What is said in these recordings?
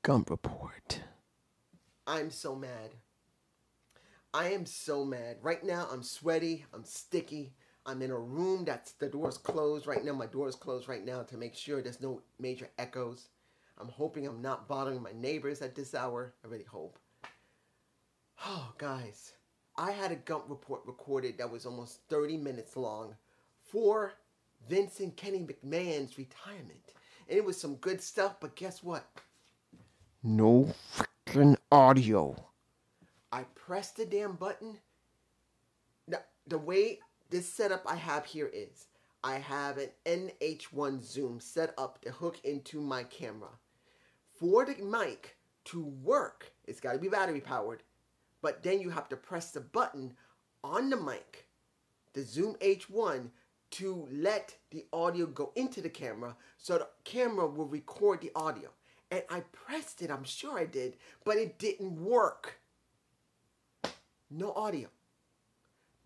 Gump report. I'm so mad. I am so mad. Right now, I'm sweaty. I'm sticky. I'm in a room that's the door's closed right now. My door is closed right now to make sure there's no major echoes. I'm hoping I'm not bothering my neighbors at this hour. I really hope. Oh, guys. I had a Gump report recorded that was almost 30 minutes long for Vince and Kenny McMahon's retirement. And it was some good stuff, but guess what? No freaking audio. I pressed the damn button. Now, the way this setup I have here is, I have an NH1 zoom set up to hook into my camera. For the mic to work, it's got to be battery powered, but then you have to press the button on the mic, the Zoom H1, to let the audio go into the camera so the camera will record the audio. And I pressed it, I'm sure I did, but it didn't work. No audio.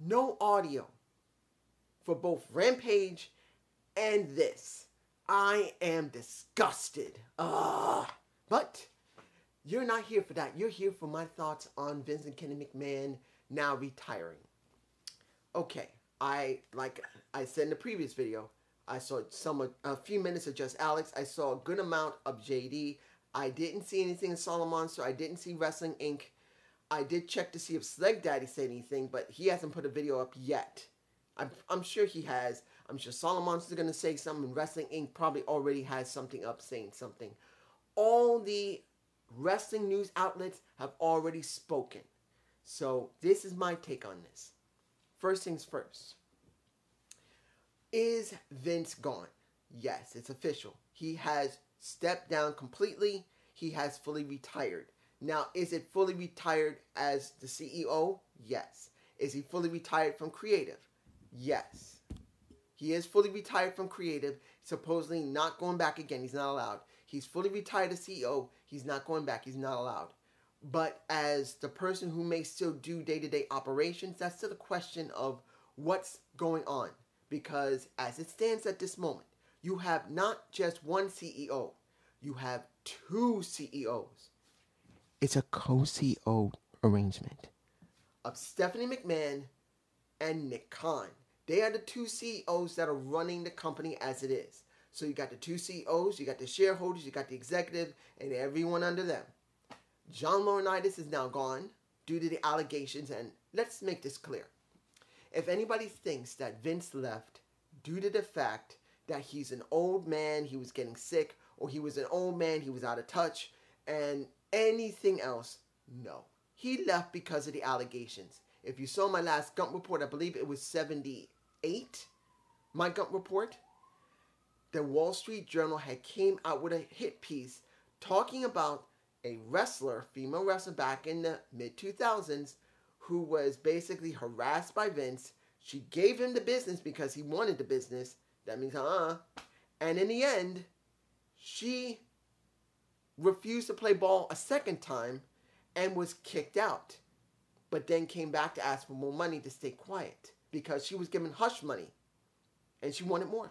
No audio for both Rampage and this. I am disgusted. But you're not here for that. You're here for my thoughts on Vince and Kenny McMahon now retiring. Okay, like I said in the previous video, I saw a few minutes of Just Alex. I saw a good amount of JD. I didn't see anything in Solomon, so I didn't see Wrestling Inc. I did check to see if Sleg Daddy said anything, but he hasn't put a video up yet. I'm sure he has. I'm sure Solomon's going to say something. Wrestling Inc. probably already has something up saying something. All the wrestling news outlets have already spoken. So this is my take on this. First things first. Is Vince gone? Yes, it's official. He has stepped down completely. He has fully retired. Now, is it fully retired as the CEO? Yes. Is he fully retired from creative? Yes. He is fully retired from creative, supposedly not going back again. He's not allowed. He's fully retired as CEO. He's not going back. He's not allowed. But as the person who may still do day-to-day operations, that's still a question of what's going on. Because as it stands at this moment, you have not just one CEO. You have two CEOs. It's a co-CEO arrangement Of Stephanie McMahon and Nick Khan. They are the two CEOs that are running the company as it is. So you got the two CEOs, you got the shareholders, you got the executive, and everyone under them. John Laurinaitis is now gone due to the allegations, and let's make this clear. If anybody thinks that Vince left due to the fact that he's an old man, he was getting sick, or he was an old man, he was out of touch, and anything else, no. He left because of the allegations. If you saw my last Gump report, I believe it was 78, my Gump report. The Wall Street Journal had came out with a hit piece talking about a wrestler, female wrestler back in the mid-2000s, who was basically harassed by Vince. She gave him the business because he wanted the business. That means, And in the end, she refused to play ball a second time and was kicked out. But then came back to ask for more money to stay quiet because she was given hush money and she wanted more.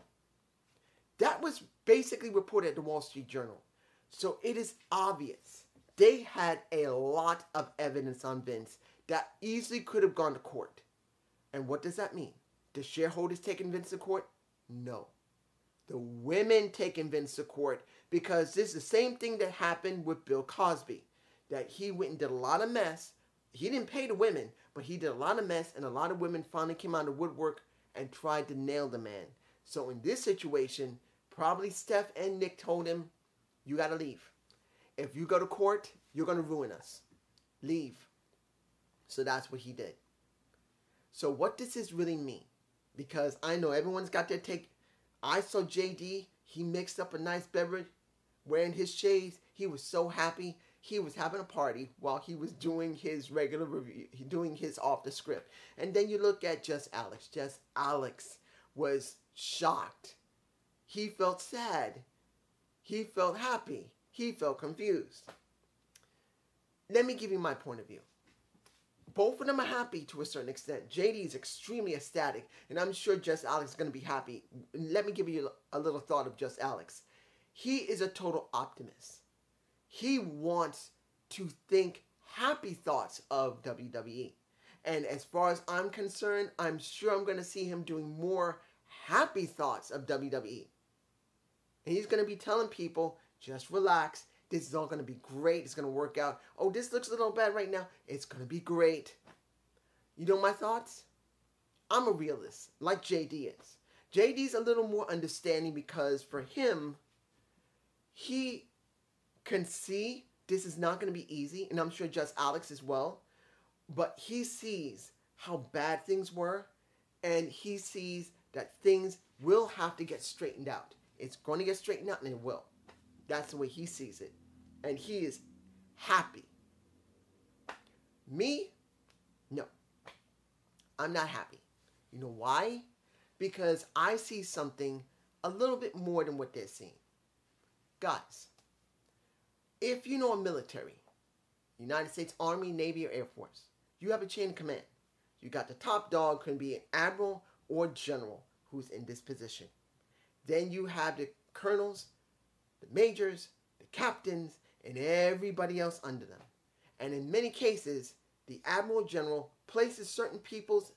That was basically reported at the Wall Street Journal. So it is obvious they had a lot of evidence on Vince that easily could have gone to court. And what does that mean? The shareholders taking Vince to court? No. The women taking Vince to court, because this is the same thing that happened with Bill Cosby. That he went and did a lot of mess. He didn't pay the women, but he did a lot of mess, and a lot of women finally came out of the woodwork and tried to nail the man. So in this situation, probably Steph and Nick told him, you got to leave. If you go to court, you're going to ruin us. Leave. So that's what he did. So what does this really mean? Because I know everyone's got their take. I saw JD. He mixed up a nice beverage, wearing his shades. He was so happy. He was having a party while he was doing his regular review, doing his off the script. And then you look at Just Alex. Just Alex was shocked. He felt sad. He felt happy. He felt confused. Let me give you my point of view. Both of them are happy to a certain extent. JD is extremely ecstatic, and I'm sure Just Alex is going to be happy. Let me give you a little thought of Just Alex. He is a total optimist. He wants to think happy thoughts of WWE. And as far as I'm concerned, I'm sure I'm going to see him doing more happy thoughts of WWE. And he's going to be telling people, just relax. This is all going to be great. It's going to work out. Oh, this looks a little bad right now. It's going to be great. You know my thoughts? I'm a realist, like JD is. JD's a little more understanding because for him, he can see this is not going to be easy. And I'm sure just Alex as well. But he sees how bad things were. And he sees that things will have to get straightened out. It's going to get straightened out and it will. That's the way he sees it. And he is happy. Me? No. I'm not happy. You know why? Because I see something a little bit more than what they're seeing. Guys, if you know a military, United States Army, Navy, or Air Force, you have a chain of command. You got the top dog, can be an admiral or general who's in this position. Then you have the colonels, the majors, the captains, and everybody else under them. And in many cases, the admiral general places certain peoples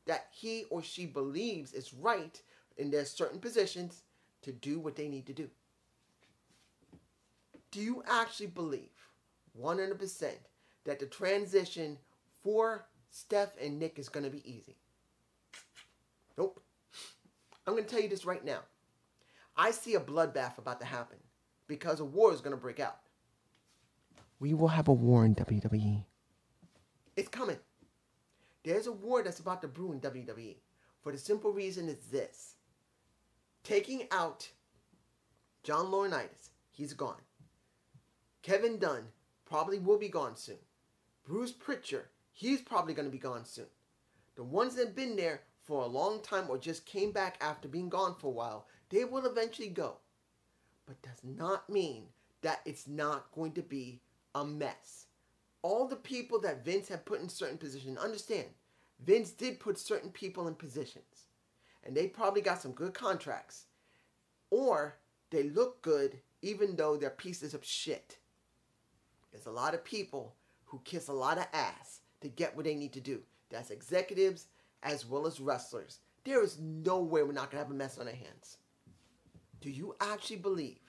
that he or she believes is right in their certain positions to do what they need to do. Do you actually believe 100% that the transition for Steph and Nick is going to be easy? Nope. I'm going to tell you this right now. I see a bloodbath about to happen because a war is going to break out. We will have a war in WWE. It's coming. There's a war that's about to brew in WWE. For the simple reason is this. Taking out John Laurinaitis, he's gone. Kevin Dunn probably will be gone soon. Bruce Pritchard, he's probably going to be gone soon. The ones that have been there for a long time or just came back after being gone for a while, they will eventually go. But does not mean that it's not going to be a mess. All the people that Vince had put in certain positions, understand, Vince did put certain people in positions. And they probably got some good contracts. Or they look good even though they're pieces of shit. There's a lot of people who kiss a lot of ass to get what they need to do. That's executives as well as wrestlers. There is no way we're not going to have a mess on our hands. Do you actually believe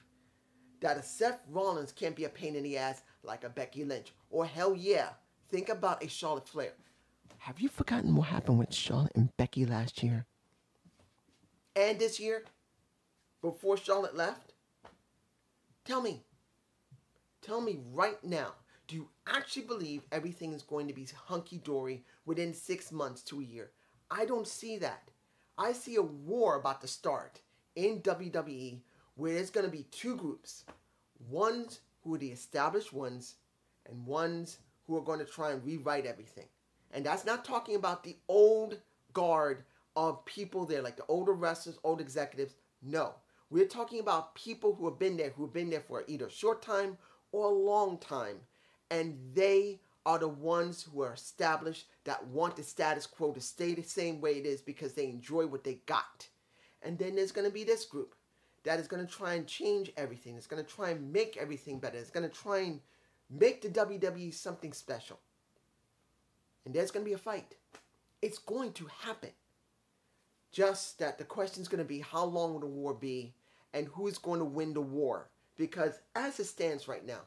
that a Seth Rollins can't be a pain in the ass like a Becky Lynch? Or hell yeah, think about a Charlotte Flair. Have you forgotten what happened with Charlotte and Becky last year? And this year, before Charlotte left? Tell me right now, do you actually believe everything is going to be hunky-dory within 6 months to a year? I don't see that. I see a war about to start in WWE where there's going to be two groups. Ones who are the established ones and ones who are going to try and rewrite everything. And that's not talking about the old guard of people there, like the older wrestlers, old executives. No. We're talking about people who have been there for either a short time or a long time. And they are the ones who are established that want the status quo to stay the same way it is because they enjoy what they got. And then there's going to be this group that is going to try and change everything. It's going to try and make everything better. It's going to try and make the WWE something special. And there's going to be a fight. It's going to happen. Just that the question is going to be how long will the war be and who is going to win the war. Because as it stands right now,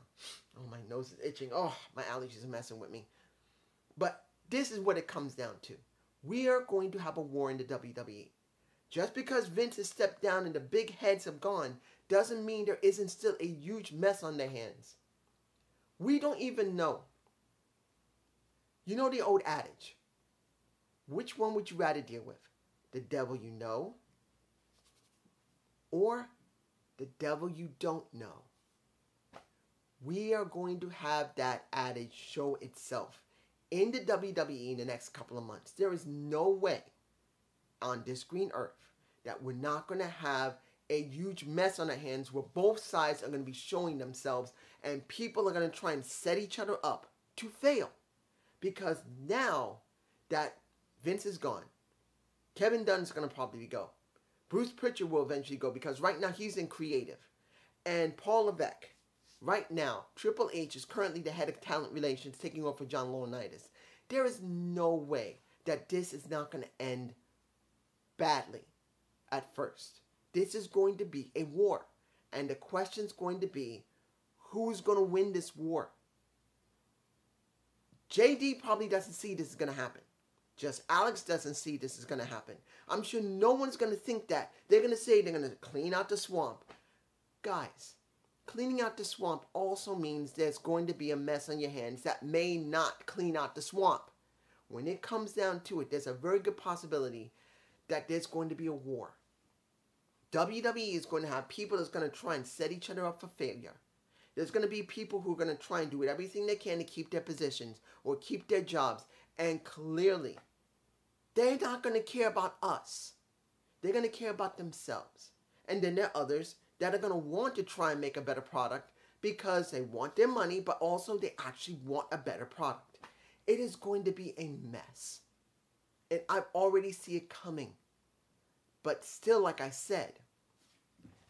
oh, my nose is itching. Oh, my allergies are messing with me. But this is what it comes down to. We are going to have a war in the WWE. Just because Vince has stepped down and the big heads have gone doesn't mean there isn't still a huge mess on their hands. We don't even know. You know the old adage. Which one would you rather deal with? The devil you know or the devil you don't know? We are going to have that adage show itself in the WWE in the next couple of months. There is no way on this green earth that we're not going to have a huge mess on our hands where both sides are going to be showing themselves and people are going to try and set each other up to fail. Because now that Vince is gone, Kevin Dunn is going to probably go. Bruce Pritchard will eventually go because right now he's in creative. And Paul Levesque, right now, Triple H is currently the head of talent relations taking over for John Laurinaitis. There is no way that this is not going to end badly at first. This is going to be a war. And the question's going to be, who's going to win this war? JD probably doesn't see this is going to happen. Just Alex doesn't see this is going to happen. I'm sure no one's going to think that. They're going to say they're going to clean out the swamp. Guys, cleaning out the swamp also means there's going to be a mess on your hands that may not clean out the swamp. When it comes down to it, there's a very good possibility that there's going to be a war. WWE is going to have people that's going to try and set each other up for failure. There's going to be people who are going to try and do everything they can to keep their positions or keep their jobs. And clearly, they're not going to care about us. They're going to care about themselves. And then there are others that are going to want to try and make a better product because they want their money, but also they actually want a better product. It is going to be a mess. And I already see it coming. But still, like I said.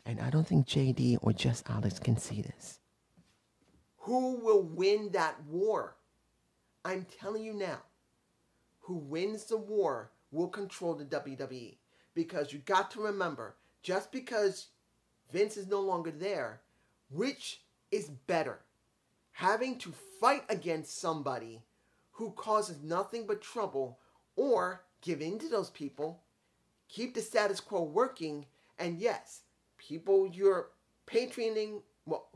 And I don't think JD or just Alex can see this. Who will win that war? I'm telling you now. Who wins the war will control the WWE. Because you got to remember, just because Vince is no longer there, which is better? Having to fight against somebody who causes nothing but trouble, or give in to those people, keep the status quo working, and yes, people you're patroning,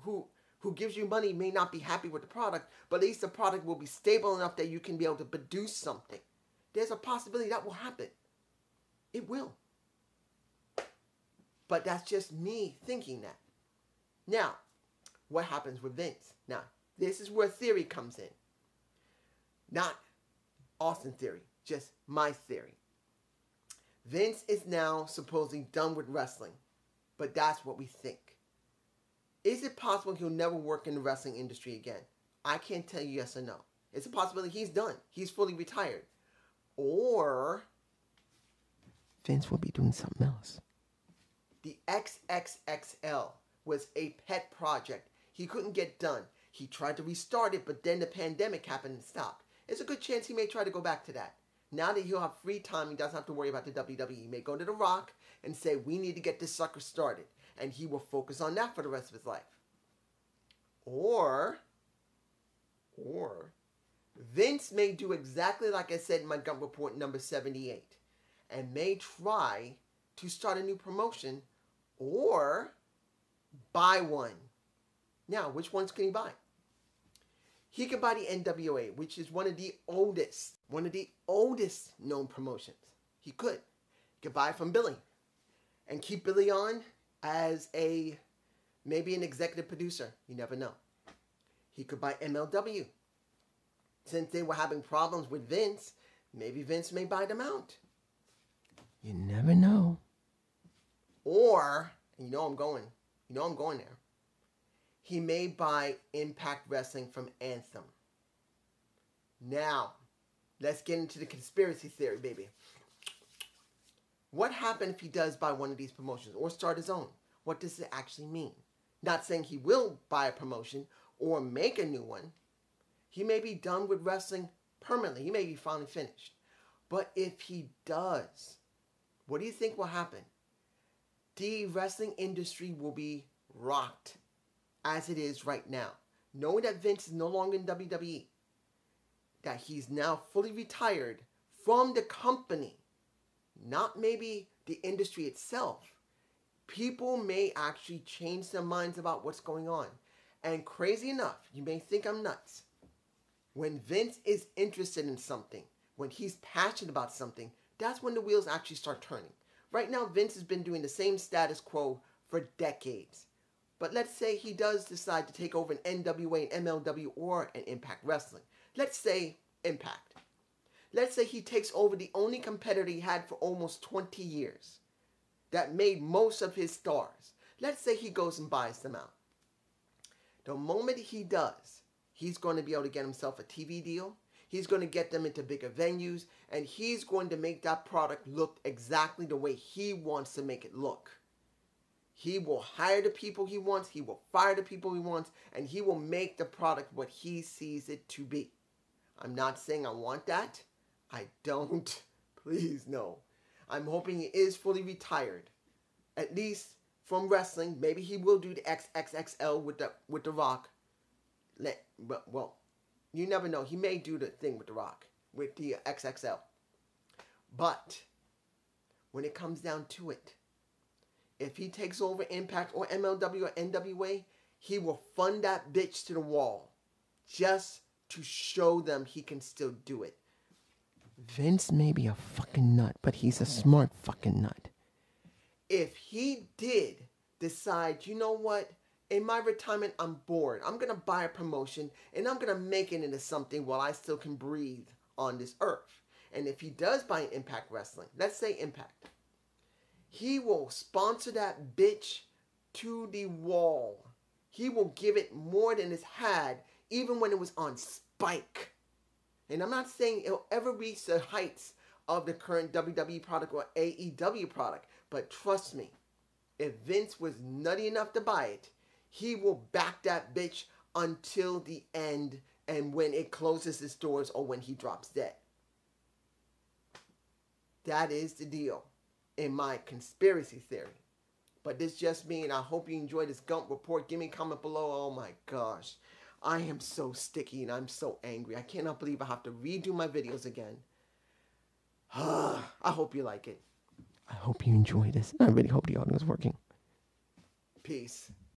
who gives you money may not be happy with the product, but at least the product will be stable enough that you can be able to produce something. There's a possibility that will happen. It will. But that's just me thinking that. Now, what happens with Vince? Now, this is where theory comes in. Not Austin theory, just my theory. Vince is now supposedly done with wrestling, but that's what we think. Is it possible he'll never work in the wrestling industry again? I can't tell you yes or no. It's a possibility he's done. He's fully retired. Or Vince will be doing something else. The XXXL was a pet project he couldn't get done. He tried to restart it, but then the pandemic happened and stopped. It's a good chance he may try to go back to that. Now that he'll have free time, he doesn't have to worry about the WWE. He may go to The Rock and say, we need to get this sucker started. And he will focus on that for the rest of his life. Or Vince may do exactly like I said in my Gump report number 78. And may try to start a new promotion or buy one. Now, which ones can he buy? He could buy the NWA, which is one of the oldest known promotions. He could buy it from Billy and keep Billy on as maybe an executive producer. You never know. He could buy MLW. Since they were having problems with Vince, maybe Vince may buy them out. You never know. Or, you know I'm going there. He may buy Impact Wrestling from Anthem. Now, let's get into the conspiracy theory, baby. What happens if he does buy one of these promotions or start his own? What does it actually mean? Not saying he will buy a promotion or make a new one. He may be done with wrestling permanently. He may be finally finished. But if he does, what do you think will happen? The wrestling industry will be rocked as it is right now. Knowing that Vince is no longer in WWE, that he's now fully retired from the company, not maybe the industry itself, people may actually change their minds about what's going on. And crazy enough, you may think I'm nuts. When Vince is interested in something, when he's passionate about something, that's when the wheels actually start turning. Right now, Vince has been doing the same status quo for decades. But let's say he does decide to take over an NWA, an MLW, or an Impact Wrestling. Let's say Impact. Let's say he takes over the only competitor he had for almost 20 years that made most of his stars. Let's say he goes and buys them out. The moment he does, he's going to be able to get himself a TV deal. He's going to get them into bigger venues. And he's going to make that product look exactly the way he wants to make it look. He will hire the people he wants. He will fire the people he wants. And he will make the product what he sees it to be. I'm not saying I want that. I don't. Please, no. I'm hoping he is fully retired. At least from wrestling. Maybe he will do the XXXL with the Rock. Well, you never know. He may do the thing with the Rock. With the XXL. But when it comes down to it, if he takes over Impact or MLW or NWA, he will fund that bitch to the wall. Just to show them he can still do it. Vince may be a fucking nut, but he's a smart fucking nut. If he did decide, you know what? In my retirement, I'm bored. I'm going to buy a promotion and I'm going to make it into something while I still can breathe on this earth. And if he does buy an Impact Wrestling, let's say Impact, he will sponsor that bitch to the wall. He will give it more than it's had, even when it was on spike. And I'm not saying it'll ever reach the heights of the current WWE product or AEW product. But trust me, if Vince was nutty enough to buy it, he will back that bitch until the end and when it closes its doors or when he drops dead. That is the deal in my conspiracy theory. But this just me, and I hope you enjoyed this Gump report. Give me a comment below. Oh my gosh. I am so sticky and I'm so angry. I cannot believe I have to redo my videos again. I hope you like it. I hope you enjoy this. I really hope the audio is working. Peace.